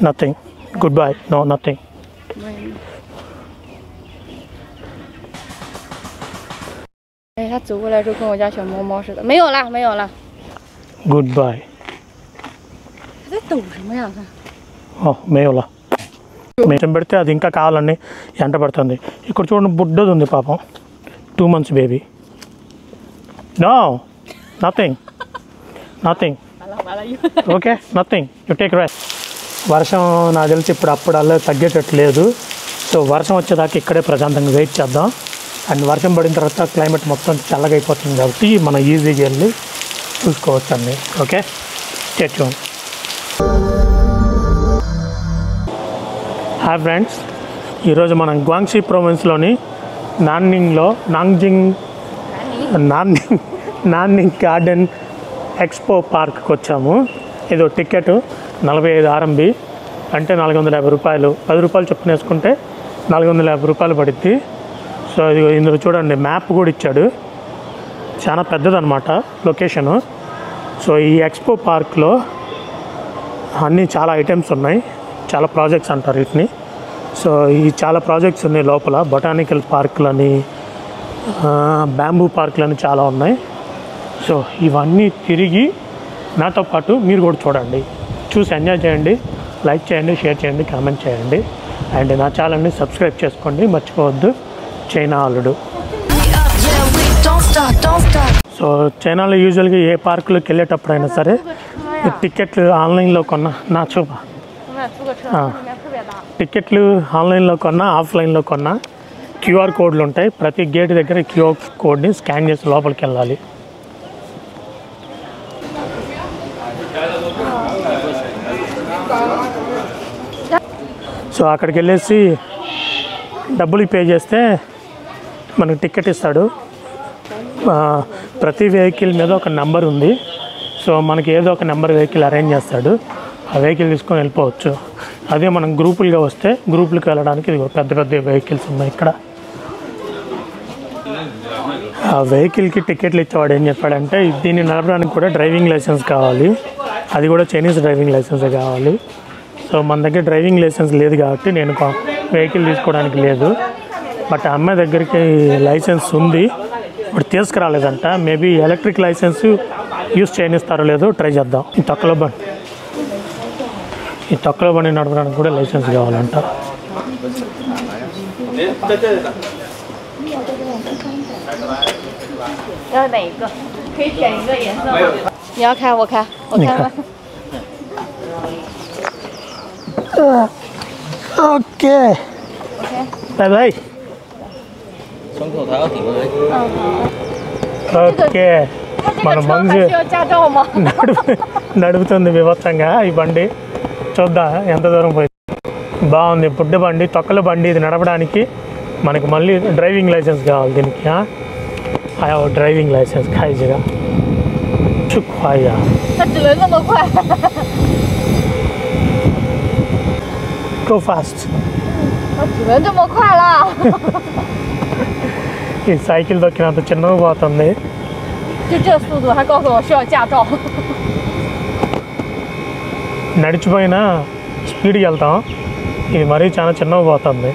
Nothing. Goodbye. No, nothing.哎，他走过来之后跟我家小猫猫似的，没有了，没有了。Goodbye. 他在抖什么呀？他。Oh, 没有了。మేం పెడితే అది ఇంకా కావాలని ఎంట పడుతుంది. ఇక్కడ చూడండి బుడ్డది ఉంది పాపం. 2 months baby. No. Nothing. Nothing. Okay, nothing. You take rest. వర్షం నాకు తెలిసి ఇప్పుడు అప్పుడల్లా తగ్గేటట్టు లేదు. సో వర్షం వచ్చేదాకా ఇక్కడే ప్రశాంతంగా వెయిట్ చేద్దాం. అండ్ వర్షం పడిన తర్వాత క్లైమేట్ మొత్తం చల్లగా అయిపోతుంది కాబట్టి మనం ఈజీగా వెళ్ళి చూసుకోవచ్చు అండి. Okay, stay tune. Hi friends, ఈరోజు మనం గ్వాంగ్షీ ప్రావిన్స్లోని నాన్నింగ్ గార్డెన్ ఎక్స్పో పార్క్కి వచ్చాము. ఇది టికెట్ 45 RMB అంటే 450 రూపాయలు. 10 రూపాయలు చొప్పున వేసుకుంటే 450 రూపాయలు పడుద్ది. సో ఇది ఇందులో చూడండి మ్యాప్ కూడా ఇచ్చాడు. చాలా పెద్దదన్నమాట లొకేషను. సో ఈ ఎక్స్పో పార్క్లో అన్నీ చాలా ఐటమ్స్ ఉన్నాయి. చాలా ప్రాజెక్ట్స్ అంటారు వీటిని. సో ఈ చాలా ప్రాజెక్ట్స్ ఉన్నాయి లోపల. బొటానికల్ పార్కులని, బ్యాంబూ పార్కులని చాలా ఉన్నాయి. సో ఇవన్నీ తిరిగి నాతో పాటు మీరు కూడా చూడండి, చూసి ఎంజాయ్ చేయండి, లైక్ చేయండి, షేర్ చేయండి, కామెంట్ చేయండి. అండ్ నా ఛానల్ని సబ్స్క్రైబ్ చేసుకోండి, మర్చిపోవద్దు. చైనా అల్లుడు. సో చైనాలో యూజువల్గా ఏ పార్కులోకి వెళ్ళేటప్పుడైనా సరే టికెట్లు ఆన్లైన్లో కొన్నా టికెట్లు ఆన్లైన్లో కొన్నా ఆఫ్లైన్లో కొన్నా QR కోడ్లు ఉంటాయి. ప్రతి గేట్ దగ్గర QR కోడ్ని స్కాన్ చేసి లోపలికి వెళ్ళాలి. సో అక్కడికి వెళ్ళేసి డబ్బులు పే చేస్తే మనకు టికెట్ ఇస్తాడు. ప్రతి వెహికల్ మీద ఒక నెంబర్ ఉంది. సో మనకి ఏదో ఒక నెంబర్ వెహికల్ అరేంజ్ చేస్తాడు. ఆ వెహికల్ తీసుకొని వెళ్ళిపోవచ్చు. అదే మనం గ్రూపులుగా వస్తే గ్రూపులకు వెళ్ళడానికి ఇది పెద్ద పెద్ద వెహికల్స్ ఉన్నాయి ఇక్కడ. ఆ వెహికల్కి టికెట్లు ఇచ్చేవాడు ఏం చెప్పాడంటే దీన్ని నడపడానికి కూడా డ్రైవింగ్ లైసెన్స్ కావాలి. అది కూడా చైనీస్ డ్రైవింగ్ లైసెన్సే కావాలి. సో మన దగ్గర డ్రైవింగ్ లైసెన్స్ లేదు కాబట్టి నేను వెహికల్ తీసుకోవడానికి లేదు. బట్ ఆ అమ్మాయి దగ్గరికి లైసెన్స్ ఉంది, ఇప్పుడు తీసుకురాలేదంట. మేబీ ఎలక్ట్రిక్ లైసెన్స్ యూస్ చేయనిస్తారో లేదో ట్రై చేద్దాం. ఈ తొక్కలో బండి నడపడానికి కూడా లైసెన్స్ కావాలంట. Okay, bye bye. ఓకే, మన మంజు నడుపుతుంది వివత్సంగా ఈ బండి. చూద్దాం ఎంత దూరం పోయింది. బాగుంది, బుడ్డ బండి, తొక్కల బండి. ఇది నడపడానికి మనకి మళ్ళీ డ్రైవింగ్ లైసెన్స్ కావాలి దీనికి. డ్రైవింగ్ లైసెన్స్ ఖాయిగా చుక్వాయా. Go fast. ఈ సైకిల్ దొక్కినంత చిన్నగా పోతుంది. నడిచిపోయినా స్పీడ్కి వెళ్తాం, ఇది మరీ చాలా చిన్నగా పోతుంది.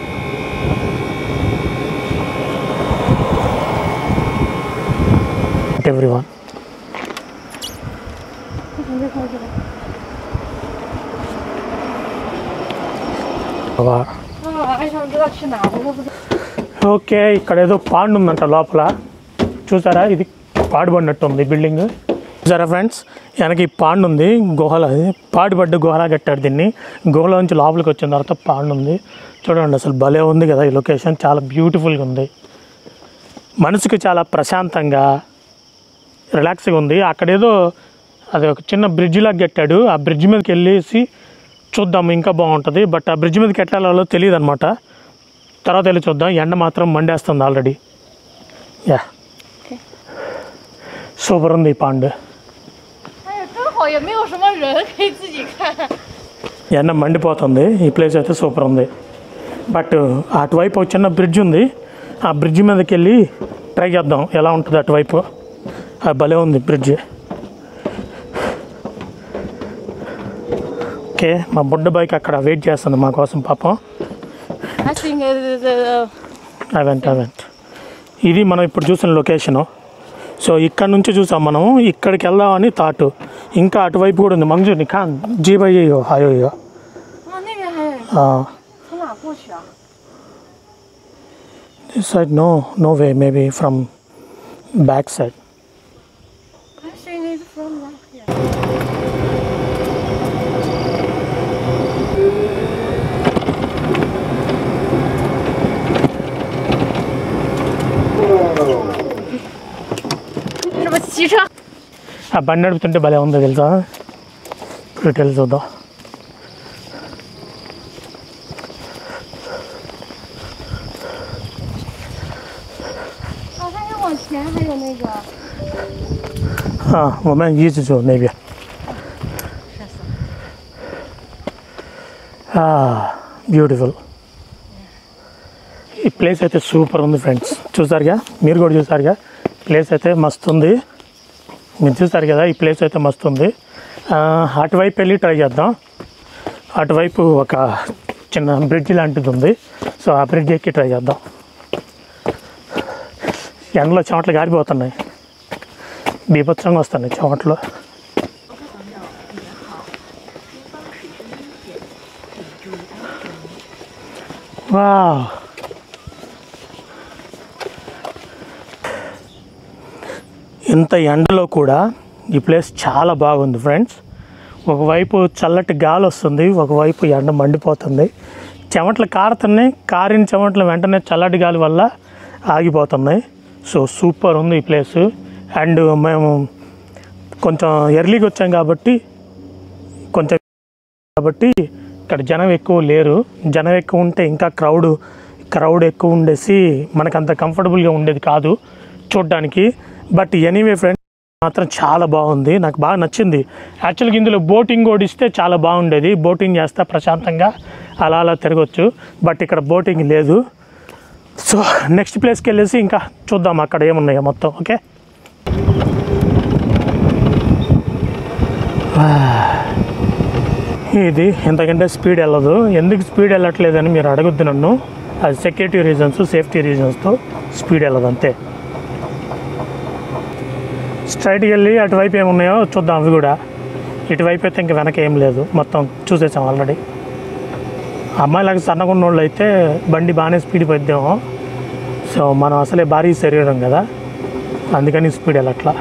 ఎవ్రీవన్ ఓకే, ఇక్కడ ఏదో పాండ్ ఉందంట లోపల. చూసారా, ఇది పాడుపడినట్టు ఉంది బిల్డింగ్. చూసారా ఫ్రెండ్స్, వెనక ఈ పాండ్ ఉంది, గుహల పాడుపడ్డ గుహలా కట్టాడు దీన్ని. గుహలో నుంచి లోపలికి వచ్చిన తర్వాత పాండ్ ఉంది. చూడండి, అసలు భలే ఉంది కదా ఈ లొకేషన్. చాలా బ్యూటిఫుల్గా ఉంది, మనసుకు చాలా ప్రశాంతంగా రిలాక్స్గా ఉంది. అక్కడేదో అది ఒక చిన్న బ్రిడ్జ్ లాగా కట్టాడు. ఆ బ్రిడ్జ్ మీదకి వెళ్ళేసి చూద్దాం, ఇంకా బాగుంటుంది. బట్ ఆ బ్రిడ్జ్ మీదకి ఎట్టాలో తెలియదు అనమాట. తర్వాత వెళ్ళి చూద్దాం. ఎండ మాత్రం మండేస్తుంది ఆల్రెడీ. యా, సూపర్ ఉంది ఈ పాండ్. ఎండ మండిపోతుంది. ఈ ప్లేస్ అయితే సూపర్ ఉంది. బట్ అటువైపు ఒక చిన్న బ్రిడ్జ్ ఉంది. ఆ బ్రిడ్జ్ మీదకి వెళ్ళి ట్రై చేద్దాం ఎలా ఉంటుంది అటువైపు. భలే ఉంది బ్రిడ్జ్. ఓకే మా బుడ్డ బైక్ అక్కడ వెయిట్ చేస్తుంది మా కోసం పాపం. I think అవెంట్ ఇది మనం ఇప్పుడు చూసిన లొకేషను. సో ఇక్కడ నుంచి చూసాం మనం, ఇక్కడికి వెళ్దామని థాట్. ఇంకా అటువైపు కూడా ఉంది. మంజు నీ ఖాన్ జీబయ్యో హాయో ఇయో 那边还有一个，从哪过去啊？ this side no way, maybe from back side. I think it's from right here.什么骑车？ ఆ బండి నడుపుతుంటే భలే ఉందో తెలుసా. ఇప్పుడు వెళ్ళి చూద్దాం.好像又往前还有那个。我们一直走那边。బ్యూటిఫుల్. ఈ ప్లేస్ అయితే సూపర్ ఉంది ఫ్రెండ్స్. చూసారుగా, మీరు కూడా చూసారుగా, ప్లేస్ అయితే మస్తు ఉంది. మీరు చూసారు కదా, ఈ ప్లేస్ అయితే మస్తు ఉంది. అటువైపు వెళ్ళి ట్రై చేద్దాం. అటువైపు ఒక చిన్న బ్రిడ్జ్ లాంటిది ఉంది. సో ఆ బ్రిడ్జ్ ఎక్కి ట్రై చేద్దాం. ఎండలో చెమటలు గారిపోతున్నాయి, బీభత్సంగా వస్తున్నాయి చెమటలు. వా, ఇంత ఎండలో కూడా ఈ ప్లేస్ చాలా బాగుంది ఫ్రెండ్స్. ఒకవైపు చల్లటి గాలి వస్తుంది, ఒకవైపు ఎండ మండిపోతుంది. చెమటలు కారుతున్నాయి, కారిన చెమటలు వెంటనే చల్లటి గాలి వల్ల ఆగిపోతున్నాయి. సో సూపర్ ఉంది ఈ ప్లేస్. అండ్ మేము కొంచెం ఎర్లీగా వచ్చాం కాబట్టి ఇక్కడ జనం ఎక్కువ లేరు. జనం ఎక్కువ ఉంటే ఇంకా క్రౌడ్ ఎక్కువ ఉండేసి మనకంత కంఫర్టబుల్గా ఉండేది కాదు చూడడానికి. బట్ ఎనీవే ఫ్రెండ్స్, మాత్రం చాలా బాగుంది, నాకు బాగా నచ్చింది. యాక్చువల్గా ఇందులో బోటింగ్ ఓడిస్తే చాలా బాగుండేది. బోటింగ్ చేస్తే ప్రశాంతంగా అలా తిరగచ్చు. బట్ ఇక్కడ బోటింగ్ లేదు. సో నెక్స్ట్ ప్లేస్కి వెళ్ళేసి ఇంకా చూద్దాం అక్కడ ఏమున్నాయో మొత్తం. ఓకే, ఇది ఎంతకంటే స్పీడ్ వెళ్ళదు. ఎందుకు స్పీడ్ వెళ్ళట్లేదని మీరు అడగొద్దు నన్ను. అది సెక్యూరిటీ రీజన్స్, సేఫ్టీ రీజన్స్తో స్పీడ్ వెళ్ళదు అంతే. స్ట్రైట్కి వెళ్ళి అటువైపు ఏమున్నాయో చూద్దాం. అవి కూడా ఇటువైపు అయితే ఇంకా వెనక ఏం లేదు, మొత్తం చూసేసాం ఆల్రెడీ. అమ్మాయిలాగా సన్నగా ఉన్న వాళ్ళు అయితే బండి బాగానే స్పీడ్ పోద్దాము. సో మనం అసలే భారీ శరీరం కదా, అందుకని స్పీడ్ వెళ్ళట్లా.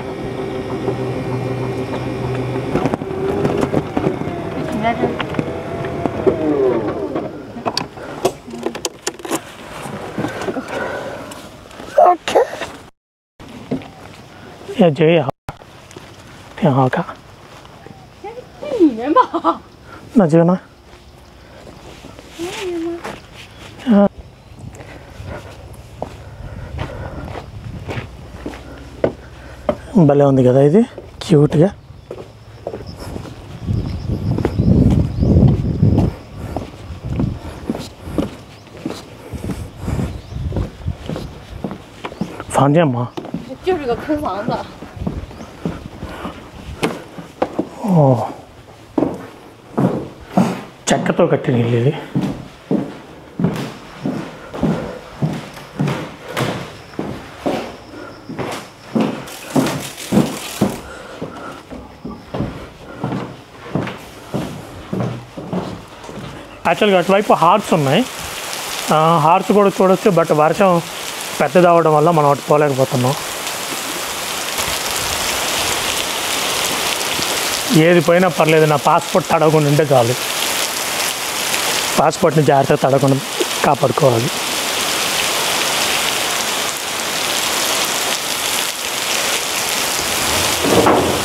ఓకే, 也觉得也好，挺好看。里面吧。那这个呢？భలే ఉంది కదా ఇది, క్యూట్గా.房间吗？就是个空房子。ఓ, చెక్కతో కట్టిన ఇల్లు ఇది. యాక్చువల్గా అటువైపు హార్స్ ఉన్నాయి, హార్స్ కూడా చూడొచ్చు. బట్ వర్షం పెద్దది అవ్వడం వల్ల మనం అటు పోలేకపోతున్నాం. ఏది పోయినా పర్లేదు, నా పాస్పోర్ట్ తడవకుండా ఉంటే చాలు. పాస్పోర్ట్ని జాగ్రత్తగా తడవకుండా కాపాడుకోవాలి.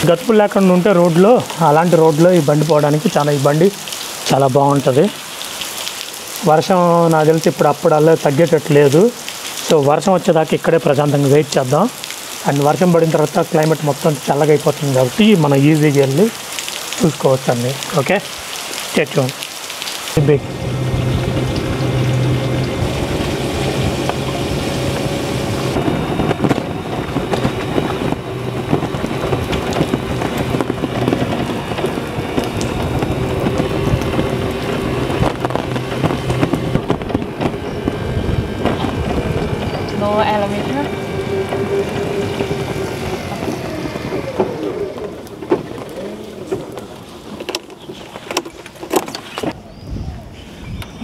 గతుకులు లేకుండా ఉంటే రోడ్లో, అలాంటి రోడ్లో ఈ బండి పోవడానికి చాలా ఇబ్బంది, చాలా బాగుంటుంది. వర్షం నాకు తెలిసి అప్పుడల్లా తగ్గేటట్టు లేదు. సో వర్షం వచ్చేదాకా ఇక్కడే ప్రశాంతంగా వెయిట్ చేద్దాం. అండ్ వర్షం పడిన తర్వాత క్లైమేట్ మొత్తం చల్లగా అయిపోతుంది కాబట్టి మనం ఈజీగా వెళ్ళి చూసుకోవచ్చు అండి. Okay, stay tune. Big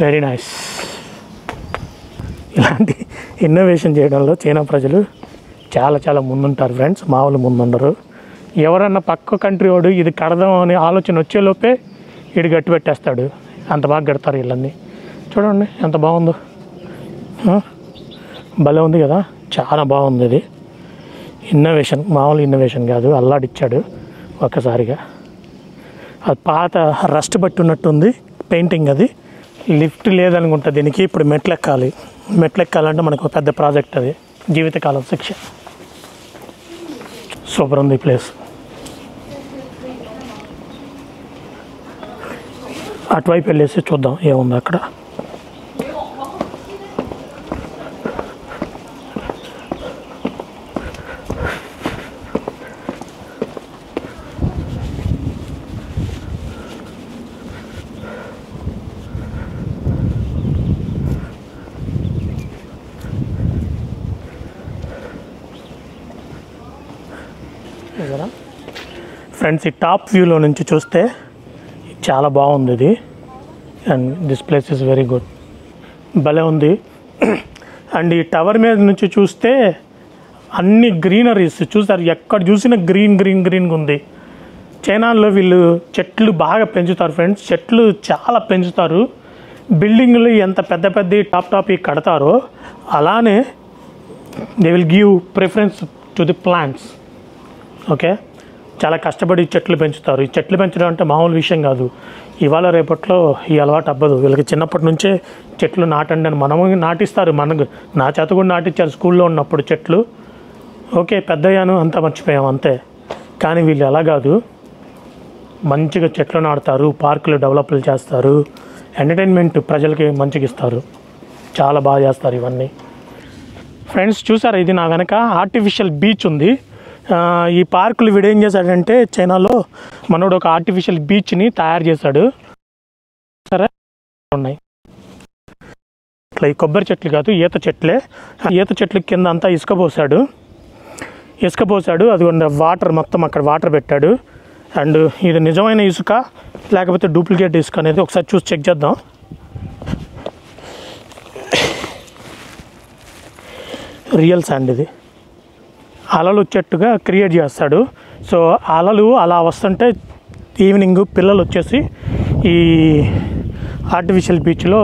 very nice. ఇలాంటి ఇన్నోవేషన్ చేయడంలో చైనా ప్రజలు చాలా చాలా ముందుంటారు ఫ్రెండ్స్, మామూలు ముందుండరు. ఎవరన్నా పక్క కంట్రీ వాడు ఇది కడదాం అనే ఆలోచన వచ్చేలోపే వీడు గట్టి పెట్టేస్తాడు. అంత బాగా కడతారు వీళ్ళన్నీ. చూడండి ఎంత బాగుందో, భలే ఉంది కదా, చాలా బాగుంది. ఇది ఇన్నోవేషన్, మామూలు ఇన్నోవేషన్ కాదు, అల్లాడిచ్చాడు ఒక్కసారిగా. అది పాత రస్ట్ బట్టి ఉన్నట్టుంది పెయింటింగ్. అది లిఫ్ట్ లేదనుకుంటా దీనికి, ఇప్పుడు మెట్లు ఎక్కాలి. మెట్లు ఎక్కాలంటే మనకు పెద్ద ప్రాజెక్ట్, అది జీవితకాలం శిక్ష. సూపర్ ఉంది ఈ ప్లేస్. అటువైపు వెళ్ళేసి చూద్దాం ఏముంది అక్కడ. ఫ్రెండ్స్, ఈ టాప్ వ్యూలో నుంచి చూస్తే చాలా బాగుంది ఇది. And this place is very good, భలే ఉంది. అండ్ ఈ టవర్ మీద నుంచి చూస్తే అన్ని గ్రీనరీస్ చూస్తారు, ఎక్కడ చూసినా గ్రీన్ గ్రీన్ గ్రీన్గా ఉంది. చైనాలో వీళ్ళు చెట్లు బాగా పెంచుతారు ఫ్రెండ్స్, చెట్లు చాలా పెంచుతారు. బిల్డింగ్లు ఎంత పెద్ద పెద్ద టాప్ కడతారో అలానే they will give preference to the plants. Okay, చాలా కష్టపడి చెట్లు పెంచుతారు. ఈ చెట్లు పెంచడం అంటే మామూలు విషయం కాదు. ఇవాళ రేపట్లో ఈ అలవాటు అవ్వదు వీళ్ళకి. చిన్నప్పటి నుంచే చెట్లు నాటండి అని మనము నాటిస్తారు. మనకు నా చేత కూడా నాటించారు స్కూల్లో ఉన్నప్పుడు చెట్లు. ఓకే, పెద్దయ్యాను అంతా మర్చిపోయాం అంతే. కానీ వీళ్ళు అలా కాదు, మంచిగా చెట్లు నాటుతారు, పార్కులు డెవలప్లు చేస్తారు, ఎంటర్టైన్మెంట్ ప్రజలకి మంచిగా ఇస్తారు. చాలా బాగా చేస్తారు ఇవన్నీ. ఫ్రెండ్స్ చూసారా, ఇది నా వెనక ఆర్టిఫిషియల్ బీచ్ ఉంది. ఈ పార్కులు వీడు ఏం చేశాడంటే చైనాలో మనోడు ఒక ఆర్టిఫిషియల్ బీచ్ని తయారు చేశాడు. సరే ఉన్నాయి ఇట్లా, ఈ కొబ్బరి చెట్లు కాదు ఈత చెట్లే. ఈత చెట్ల కింద అంతా ఇసుక పోసాడు. అది వాటర్ మొత్తం అక్కడ వాటర్ పెట్టాడు. అండ్ ఇది నిజమైన ఇసుక లేకపోతే డూప్లికేట్ ఇసుక అనేది ఒకసారి చూసి చెక్ చేద్దాం. రియల్ శాండ్ ఇది. అలలు వచ్చేట్టుగా క్రియేట్ చేస్తాడు. సో అలలు అలా వస్తుంటే ఈవినింగ్ పిల్లలు వచ్చేసి ఈ ఆర్టిఫిషియల్ బీచ్లో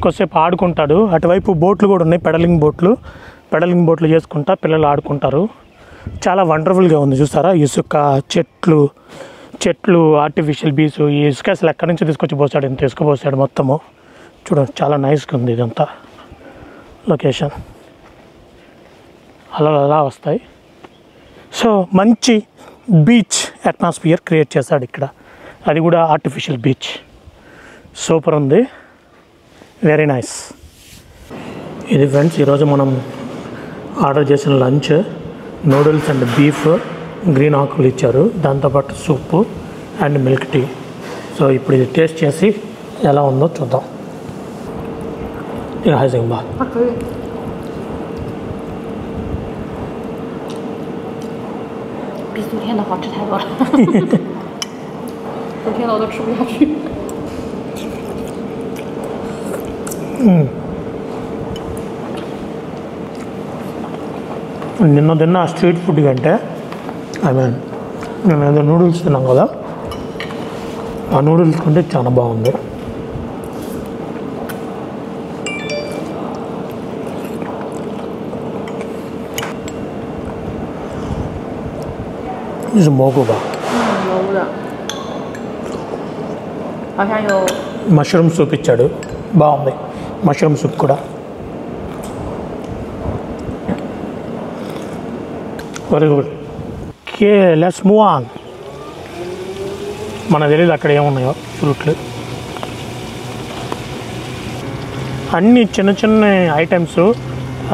కొద్దిసేపు ఆడుకుంటాడు. అటువైపు బోట్లు కూడా ఉన్నాయి, పెడలింగ్ బోట్లు చేసుకుంటా పిల్లలు ఆడుకుంటారు. చాలా వండర్ఫుల్గా ఉంది చూసారా. ఇసుక, చెట్లు, ఆర్టిఫిషియల్ బీచ్. ఈ ఇసుక అసలు ఎక్కడి నుంచి తీసుకొచ్చి పోసాడు, ఇంత ఇసుక పోసాడు మొత్తము. చూడండి చాలా నైస్గా ఉంది ఇదంతా లొకేషన్. అలా వస్తాయి. సో మంచి బీచ్ అట్మాస్ఫియర్ క్రియేట్ చేశాడు ఇక్కడ. అది కూడా ఆర్టిఫిషియల్ బీచ్. సూపర్ ఉంది, వెరీ నైస్. ఇది ఫ్రెండ్స్ ఈరోజు మనం ఆర్డర్ చేసిన lunch. Noodles and beef, green ఆకులు ఇచ్చారు, దాంతోపాటు సూపు అండ్ మిల్క్ టీ. సో ఇప్పుడు ఇది టేస్ట్ చేసి ఎలా ఉందో చూద్దాం. ఇది హైజింగ్ బా. 比昨天的好吃太多了。昨天的我都吃不下去。నిన్న తిన్న స్ట్రీట్ ఫుడ్ కంటే నేను ఏదో నూడిల్స్ తిన్నాం కదా, ఆ నూడిల్స్ కంటే చాలా బాగుంది. ఇది మోగుబా. 油的，好像有 మష్రూమ్ సూప్ ఇచ్చాడు, బాగుంది మష్రూమ్ సూప్ కూడా. Very good. Okay, let's move on. మనకు తెలియదు అక్కడ ఏమున్నాయో ఫ్రూట్లు. అన్నీ చిన్న చిన్న ఐటమ్స్.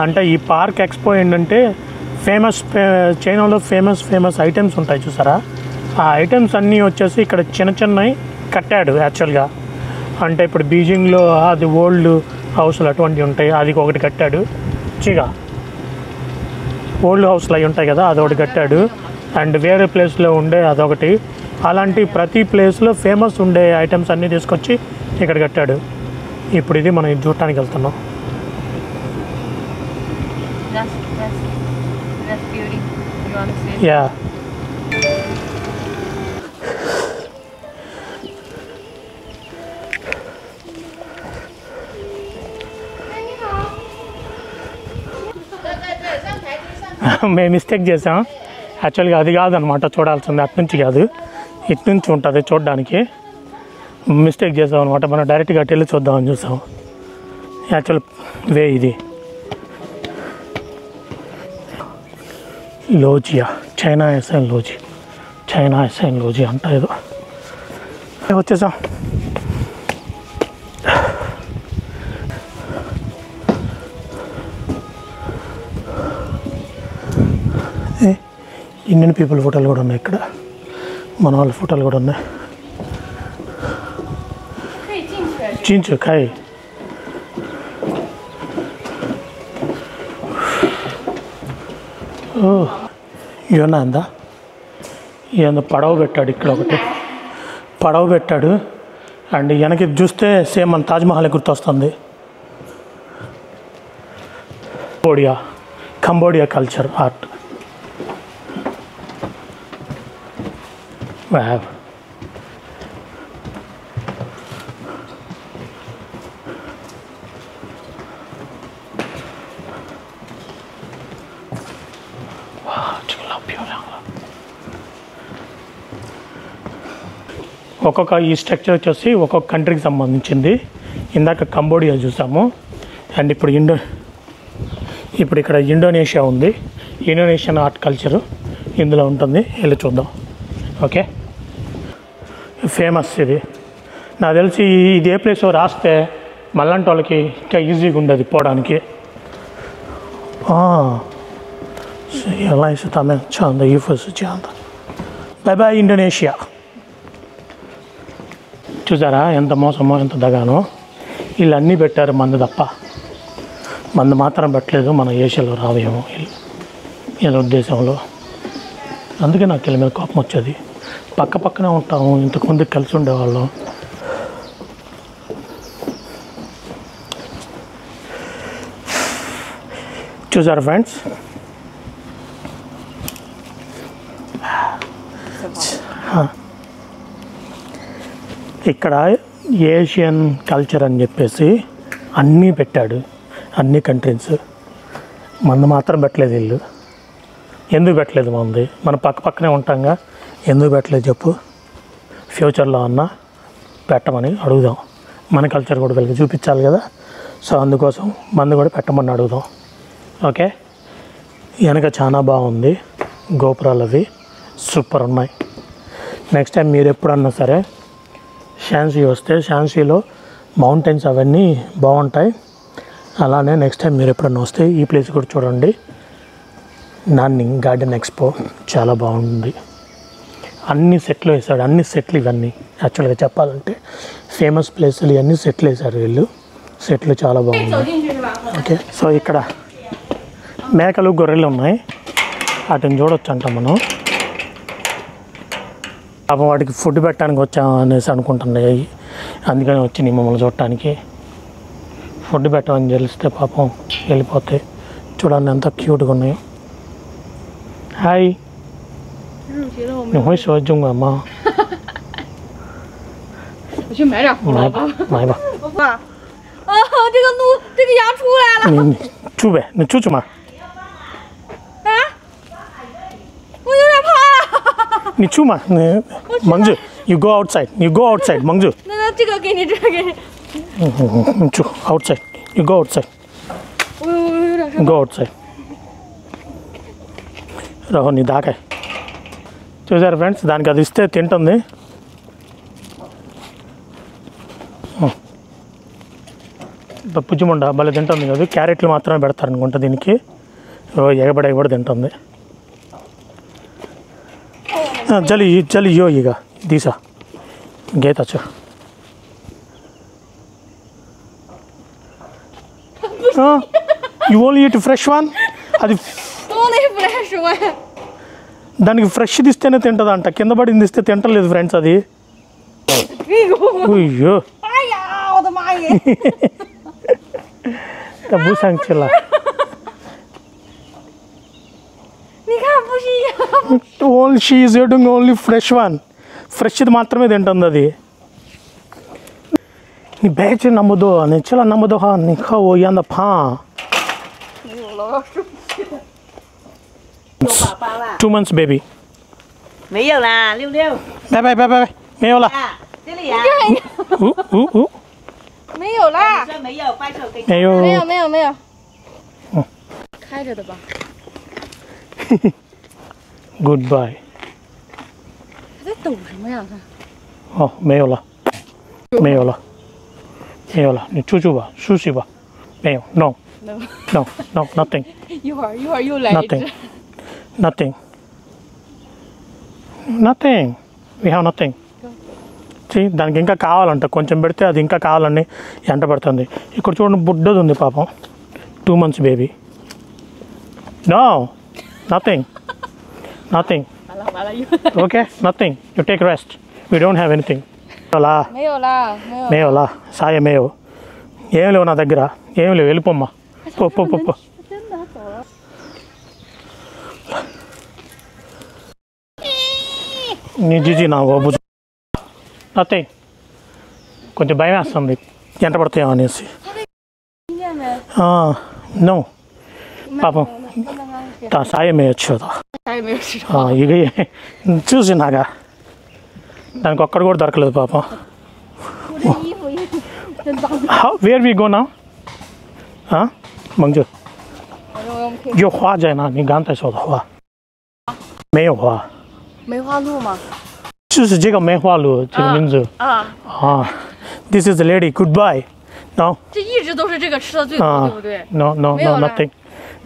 అంటే ఈ పార్క్ ఎక్స్పో ఏంటంటే చైనాలో ఫేమస్ ఐటమ్స్ ఉంటాయి చూసారా. ఆ ఐటమ్స్ అన్నీ వచ్చేసి ఇక్కడ చిన్నవి కట్టాడు యాక్చువల్గా. అంటే ఇప్పుడు బీజింగ్లో అది ఓల్డ్ హౌస్లు అటువంటివి ఉంటాయి, అది ఒకటి కట్టాడు. ఓల్డ్ హౌస్లు అవి ఉంటాయి కదా, అదొకటి కట్టాడు. అండ్ వేరే ప్లేస్లో ఉండే అదొకటి. అలాంటి ప్రతి ప్లేస్లో ఫేమస్ ఉండే ఐటమ్స్ అన్నీ తీసుకొచ్చి ఇక్కడ కట్టాడు. ఇప్పుడు ఇది మనం ఇది చూడటానికి వెళ్తున్నాం. That's beauty. You want to see? Yeah మేము మిస్టేక్ చేసాం. యాక్చువల్గా అది కాదనమాట చూడాల్సింది, అట్నుంచి కాదు ఇటు నుంచి ఉంటుంది చూడడానికి. మిస్టేక్ చేసాం అనమాట. మనం డైరెక్ట్గా అటు వెళ్ళి చూద్దామని చూసాం. యాక్చువల్ వే ఇది లోజియా, చైనా ఎస్ఎన్ లోజీ, చైనా ఎస్ఎన్ లోజీ అంట ఏదో. వచ్చేసాం. ఇండియన్ పీపుల్ ఫోటోలు కూడా ఉన్నాయి ఇక్కడ, మన వాళ్ళ ఫోటోలు కూడా ఉన్నాయి. చించు కాయ్ ఇవన్నా అందా ఏదో పడవ పెట్టాడు ఇక్కడ, ఒకటి పడవ పెట్టాడు. అండ్ వెనక్కి చూస్తే సేమ్ మన తాజ్మహల్ గుర్తొస్తుంది. Cambodia culture art. వావ్. ఒక్కొక్క ఈ స్ట్రక్చర్ వచ్చేసి ఒక్కొక్క కంట్రీకి సంబంధించింది. ఇందాక కంబోడియా చూసాము. అండ్ ఇప్పుడు ఇక్కడ ఇండోనేషియా ఉంది. ఇండోనేషియన్ ఆర్ట్ కల్చరు ఇందులో ఉంటుంది, వెళ్ళి చూద్దాం. ఓకే, ఫేమస్ ఇది. నాకు తెలిసి ఇది ఏ ప్లేసో రాస్తే మళ్ళంటి వాళ్ళకి ఇంకా ఈజీగా ఉండదు పోవడానికి. ఎలా ఇస్తామే చాంద ఈ ఫస్ట్ చాంద. Bye boy Indonesia. చూసారా ఎంత మోసమో ఎంత దగానో. వీళ్ళు అన్నీ పెట్టారు, మందు తప్ప మందు మాత్రం పెట్టలేదు. మన ఏషియాలో రావేమో వీళ్ళ ఉద్దేశంలో. అందుకే నాకు వీళ్ళ మీద కోపం వచ్చేది. పక్క పక్కనే ఉంటాము, ఇంతకుముందు కలిసి ఉండేవాళ్ళం. చూసారు ఫ్రెండ్స్, ఇక్కడ ఏషియన్ కల్చర్ అని చెప్పేసి అన్నీ పెట్టాడు, అన్ని కంట్రీస్. మందు మాత్రం పెట్టలేదు వీళ్ళు. ఎందుకు పెట్టలేదు? మన పక్క పక్కనే ఉంటాంగా, ఎందుకు పెట్టలేదు చెప్పు? ఫ్యూచర్లో అన్నా పెట్టమని అడుగుదాం. మన కల్చర్ కూడా వీళ్ళకి చూపించాలి కదా. సో అందుకోసం మందు కూడా పెట్టమని అడుగుదాం. ఓకే, వెనక చాలా బాగుంది, గోపురాలు అవి సూపర్ ఉన్నాయి. నెక్స్ట్ టైం మీరు ఎప్పుడన్నా సరే షాన్సీ వస్తే, షాన్సీలో మౌంటైన్స్ అవన్నీ బాగుంటాయి. అలానే నెక్స్ట్ టైం మీరు ఎప్పుడన్నా వస్తే ఈ ప్లేస్ కూడా చూడండి. నాన్నింగ్ గార్డెన్ ఎక్స్పో చాలా బాగుంది. అన్ని సెట్లు వేశాడు, అన్ని సెట్లు ఇవన్నీ. యాక్చువల్గా చెప్పాలంటే ఫేమస్ ప్లేసులు ఇవన్నీ సెట్లు వేశారు వీళ్ళు. సెట్లు చాలా బాగున్నాయి. ఓకే, సో ఇక్కడ మేకలు గొర్రెలు ఉన్నాయి, వాటిని చూడొచ్చు అంట మనం. పాపం వాటికి ఫుడ్ పెట్టడానికి వచ్చాం అనేసి అనుకుంటున్నాయి, అందుకని వచ్చినాయి మమ్మల్ని చూడటానికి. ఫుడ్ పెట్టమని తెలిస్తే పాపం వెళ్ళిపోతాయి. చూడండి ఎంత క్యూట్గా ఉన్నాయో. Hi, 你会说中文吗？我去买点胡萝卜。买吧。爸，这个羊出来了。你出呗，你出去嘛。啊？我有点怕了。你出嘛，你蒙住。You go outside. You go outside， 蒙住。那这个给你，这个给你。你出 outside。You go outside。我有点害怕。Go outside。然后你打开。చూసారు friends, దానికి అది ఇస్తే తింటుంది. పుచ్చిముండ భలే తింటుంది కదా. క్యారెట్లు మాత్రమే పెడతారనుకుంటా దీనికి. ఎగబడి కూడా తింటుంది. జలి జలి యో ఇక దీసా గీతచ్చు. You only eat fresh one. అది దానికి ఫ్రెష్ ఇస్తేనే తింటుంది అంట, కింద పడింది ఇస్తే తింటలేదు ఫ్రెండ్స్ అది. అయ్యో, 它不生气了。你看不是一样。Only she is eating only fresh one. Fresh ఇది మాత్రమే తింటుంది అది.你别去那么多，你吃了那么多话，你和我一样的胖。有了，是不是？有宝宝了？ 2 months baby。没有啦，66。拜，没有了。啊，这里呀。没有啦。你说没有，掰手给你。没有。没有。开着的吧。Goodbye。他在抖什么呀？他。哦，没有了，你出去吧，休息吧。没有 ，no nothing。一会儿又来一只。Nothing. We have nothing. See, దానికి ఇంకా కావాలంట కొంచెం పెడితే అది ఇంకా కావాలని ఎంట పడుతుంది. ఇక్కడ చూడండి బుడ్డది ఉంది పాపం. 2 months baby. No, nothing. Okay, nothing. You take rest. We don't have anything. మేయోలా సాయ మేయో ఏం లేవు నా దగ్గర ఏం లేవు వెళ్ళిపోమ్మా పో నీ జిజి నా బుజ్జి నథింగ్ కొంచెం భయం వేస్తుంది ఎంట పడతాయో అనేసి నో పాపం సాయం వేయచ్చు ఇక చూసినాగా దానికి ఒక్కడు కూడా దొరకలేదు పాపం వేర్ వి గో నా蒙就有花在那，你刚才说的花没有花，梅花鹿吗？就是这个梅花鹿这个名字啊。This is the lady. Goodbye. No. 这一直都是这个吃的最多，对不对 ？No,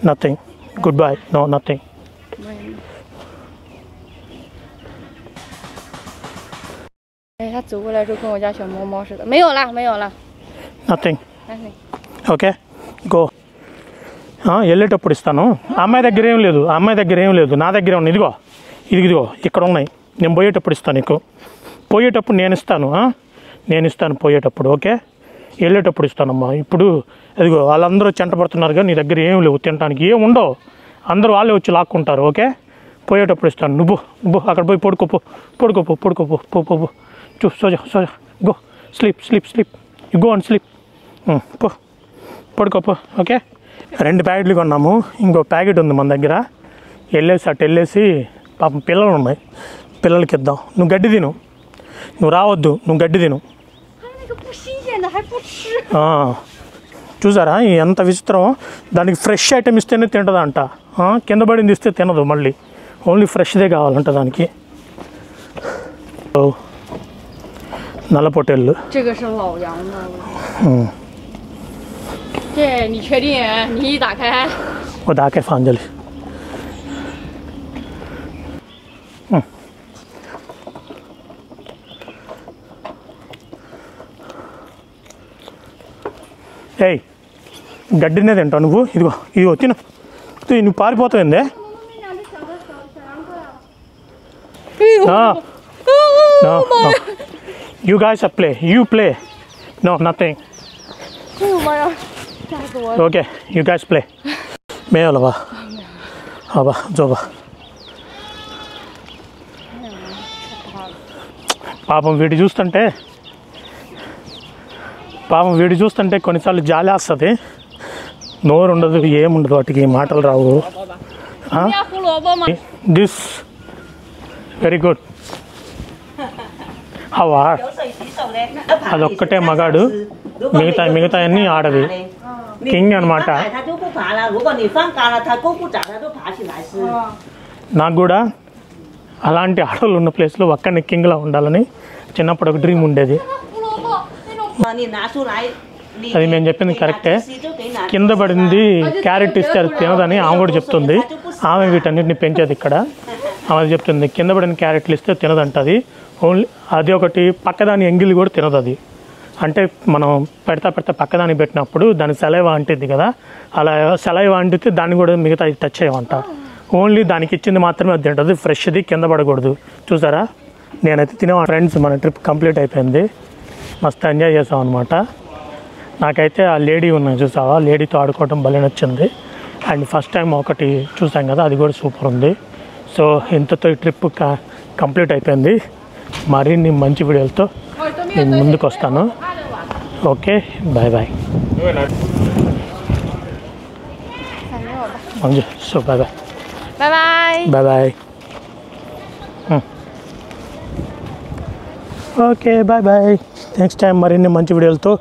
nothing. Goodbye. No, nothing. 哎，它走过来就跟我家小猫猫似的。没有啦。Nothing. Okay. Go. వెళ్ళేటప్పుడు ఇస్తాను. అమ్మాయి దగ్గర ఏం లేదు, నా దగ్గర ఉంది. ఇదిగో ఇక్కడ ఉన్నాయి. నేను పోయేటప్పుడు ఇస్తాను నీకు. పోయేటప్పుడు నేను ఇస్తాను పోయేటప్పుడు. ఓకే, వెళ్ళేటప్పుడు ఇస్తానమ్మా. ఇప్పుడు అదిగో వాళ్ళందరూ చెంట పడుతున్నారు, నీ దగ్గర ఏం లేవు తినడానికి, ఏం ఉండవు. అందరూ వాళ్ళే వచ్చి లాక్కుంటారు. ఓకే, పోయేటప్పుడు ఇస్తాను. నువ్వు అక్కడ పోయి పడుకోపో. సోజా go sleep you go and sleep. పడుకోపో. ఓకే, 2 ప్యాకెట్లు కొన్నాము, ఇంకో ప్యాకెట్ ఉంది మన దగ్గర. వెళ్ళేసి పాపం పిల్లలు ఉన్నాయి, పిల్లలకి ఇద్దాం. నువ్వు గడ్డి తిను, నువ్వు రావద్దు, నువ్వు గడ్డి తిను. చూసారా ఎంత విచిత్రం. దానికి ఫ్రెష్ ఐటమ్ ఇస్తేనే తింటుందంట, కింద పడింది ఇస్తే తినదు. మళ్ళీ ఓన్లీ ఫ్రెష్దే కావాలంట దానికి. నల్ల పొట్టేళ్ళు. 这个是老羊的。这你确定？你一打开，我打开放这里。ఏయ్, గడ్డినే తింటావు నువ్వు. ఇదిగో తిను. నువ్వు పారిపోతావుందే. No. You guys are play. You play. No, nothing. 哎呦妈呀，吓死我了！ Okay, you guys play. 没有了吧？好吧，走吧。పాపం వీడి చూస్తుంటే కొన్నిసార్లు జాలి వస్తుంది. నోరు ఉండదు, ఏముండదు, వాటికి మాటలు రావు. This very good. హవా అదొక్కటే మగాడు, మిగతా అన్నీ ఆడది. కింగ్ అనమాట. నాకు కూడా అలాంటి ఆడవాళ్ళు ఉన్న ప్లేస్లో ఒక్కడిని కింగ్లా ఉండాలని చిన్నప్పుడు ఒక డ్రీమ్ ఉండేది. అది మేము చెప్పింది కరెక్టే. కింద పడింది క్యారెట్ ఇస్తే అది తినదని ఆమె కూడా చెప్తుంది. ఆమె వీటన్నిటిని పెంచేది ఇక్కడ. ఆమె చెప్తుంది కింద పడిన క్యారెట్లు ఇస్తే తినదంటది. ఓన్లీ అది ఒకటి, పక్కదాని ఎంగిలి కూడా తినదు అది. అంటే మనం పెడతా పక్కదాన్ని పెట్టినప్పుడు దాని సెలైవా అంటిద్ది కదా, అలా సెలైవా అంటితే దాన్ని కూడా మిగతా టచ్ చేయమంట. ఓన్లీ దానికి ఇచ్చింది మాత్రమే అది తింటుంది, ఫ్రెష్ది కింద పడకూడదు. చూసారా, నేనైతే తినే ఫ్రెండ్స్ మన ట్రిప్ కంప్లీట్ అయిపోయింది. మస్తు ఎంజాయ్ చేసాం అనమాట. నాకైతే ఆ లేడీ ఉన్నది చూసావా, లేడీతో ఆడుకోవడం భలే నచ్చింది. అండ్ ఫస్ట్ టైం ఒకటి చూసాం కదా, అది కూడా సూపర్ ఉంది. సో ఇంతతో ఈ ట్రిప్ కంప్లీట్ అయిపోయింది. మరిన్ని మంచి వీడియోలతో నేను ముందుకు వస్తాను. Okay, bye bye. So bye bye. Bye bye. Bye bye. Okay bye bye. Next time మరిన్ని మంచి వీడియోలతో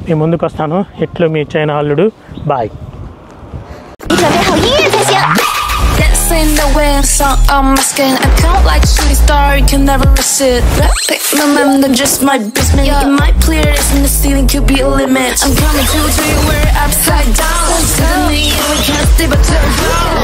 మీ ముందుకు వస్తాను. ఇట్లు మీ చైనా అల్లుడు. Bye. Let's sing the wedding song on my skin. I count like shooting star, you can never resist. Pick my man, they're just my business. You might clear this and the ceiling could be a limit. I'm coming to you where upside down. Suddenly we can't stay but turn around.